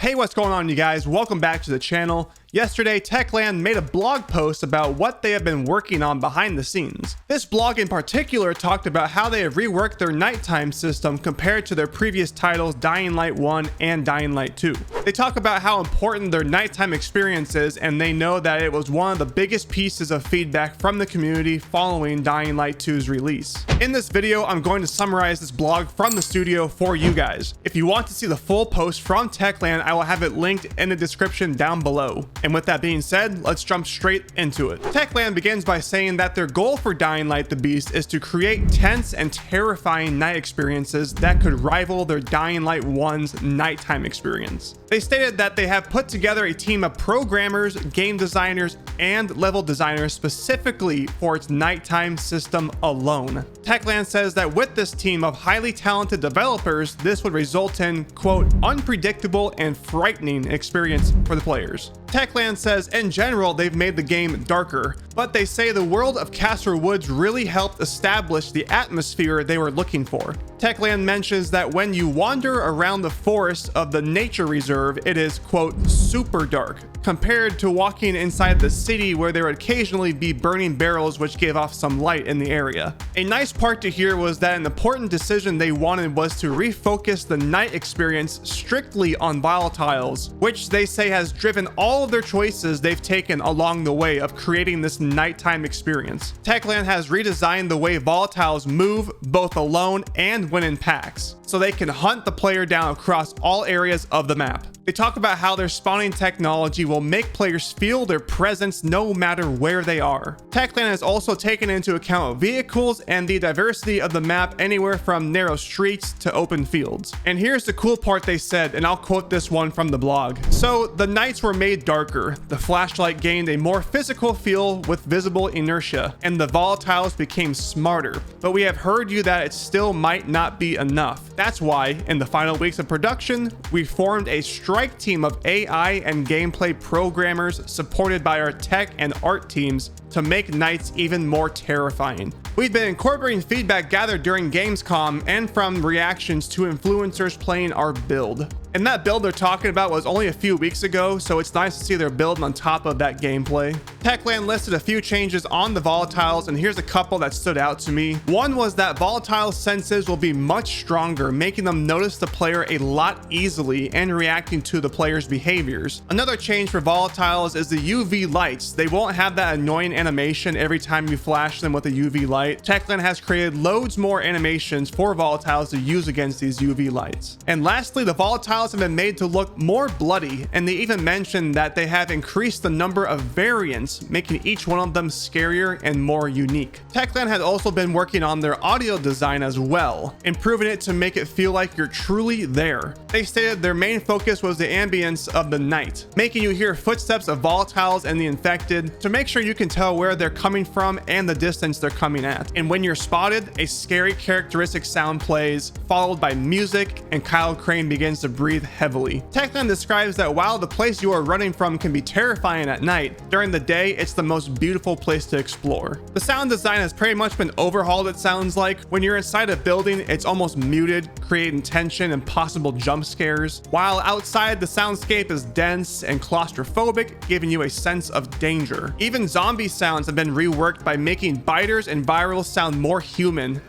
Hey, what's going on, you guys? Welcome back to the channel. Yesterday, Techland made a blog post about what they have been working on behind the scenes. This blog in particular talked about how they have reworked their nighttime system compared to their previous titles Dying Light 1 and Dying Light 2. They talk about how important their nighttime experience is, and they know that it was one of the biggest pieces of feedback from the community following Dying Light 2's release. In this video, I'm going to summarize this blog from the studio for you guys. If you want to see the full post from Techland, I will have it linked in the description down below. And with that being said, let's jump straight into it. Techland begins by saying that their goal for Dying Light the Beast is to create tense and terrifying night experiences that could rival their Dying Light 1's nighttime experience. They stated that they have put together a team of programmers, game designers, and level designers specifically for its nighttime system alone. Techland says that with this team of highly talented developers, this would result in, quote, unpredictable and frightening experience for the players. Techland says in general they've made the game darker, but they say the world of Castor Woods really helped establish the atmosphere they were looking for. Techland mentions that when you wander around the forest of the nature reserve, it is, quote, super dark, compared to walking inside the city where there would occasionally be burning barrels which gave off some light in the area. A nice part to hear was that an important decision they wanted was to refocus the night experience strictly on volatiles, which they say has driven all of their choices they've taken along the way of creating this nighttime experience. Techland has redesigned the way volatiles move both alone and when in packs, so they can hunt the player down across all areas of the map. They talk about how their spawning technology will make players feel their presence no matter where they are. Techland has also taken into account vehicles and the diversity of the map, anywhere from narrow streets to open fields. And here's the cool part they said, and I'll quote this one from the blog. So the nights were made darker, the flashlight gained a more physical feel with visible inertia, and the volatiles became smarter. But we have heard you that it still might not be enough. That's why, in the final weeks of production, we formed a strike team of AI and gameplay programmers supported by our tech and art teams to make nights even more terrifying. We've been incorporating feedback gathered during Gamescom and from reactions to influencers playing our build. And that build they're talking about was only a few weeks ago, so it's nice to see they're building on top of that gameplay. Techland listed a few changes on the volatiles, and here's a couple that stood out to me. One was that volatile senses will be much stronger, making them notice the player a lot easily and reacting to the player's behaviors. Another change for volatiles is the UV lights. They won't have that annoying animation every time you flash them with a UV light. Techland has created loads more animations for volatiles to use against these UV lights. And lastly, the volatiles have been made to look more bloody, and they even mentioned that they have increased the number of variants, making each one of them scarier and more unique. Techland had also been working on their audio design as well, improving it to make it feel like you're truly there. They stated their main focus was the ambience of the night, making you hear footsteps of volatiles and the infected to make sure you can tell where they're coming from and the distance they're coming at. And when you're spotted, a scary characteristic sound plays, followed by music, and Kyle Crane begins to breathe heavily. Techland describes that while the place you are running from can be terrifying at night, during the day it's the most beautiful place to explore. The sound design has pretty much been overhauled, it sounds like. When you're inside a building, it's almost muted, creating tension and possible jump scares, while outside the soundscape is dense and claustrophobic, giving you a sense of danger. Even zombie sounds have been reworked by making biters and virals sound more human.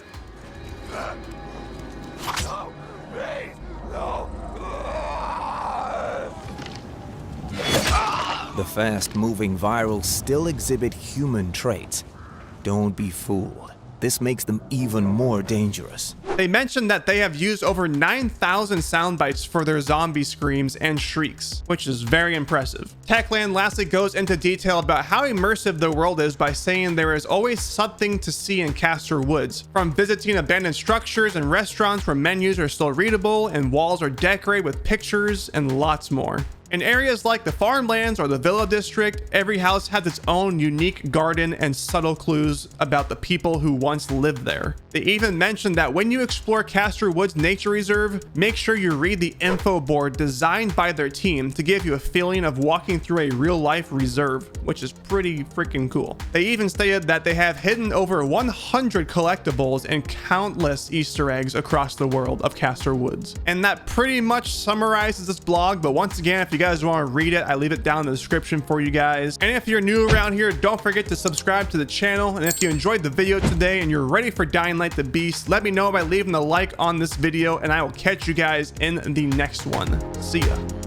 The fast-moving virals still exhibit human traits. Don't be fooled. This makes them even more dangerous. They mentioned that they have used over 9,000 sound bites for their zombie screams and shrieks, which is very impressive. Techland lastly goes into detail about how immersive the world is by saying there is always something to see in Castor Woods, from visiting abandoned structures and restaurants where menus are still readable and walls are decorated with pictures and lots more. In areas like the farmlands or the villa district, every house has its own unique garden and subtle clues about the people who once lived there. They even mentioned that when you explore Castor Woods Nature Reserve, make sure you read the info board designed by their team to give you a feeling of walking through a real-life reserve, which is pretty freaking cool. They even stated that they have hidden over 100 collectibles and countless Easter eggs across the world of Castor Woods. And that pretty much summarizes this blog, but once again, if you guys want to read it, I leave it down in the description for you guys. And if you're new around here, don't forget to subscribe to the channel. And if you enjoyed the video today and you're ready for Dying Light the Beast, let me know by leaving a like on this video, and I will catch you guys in the next one. See ya.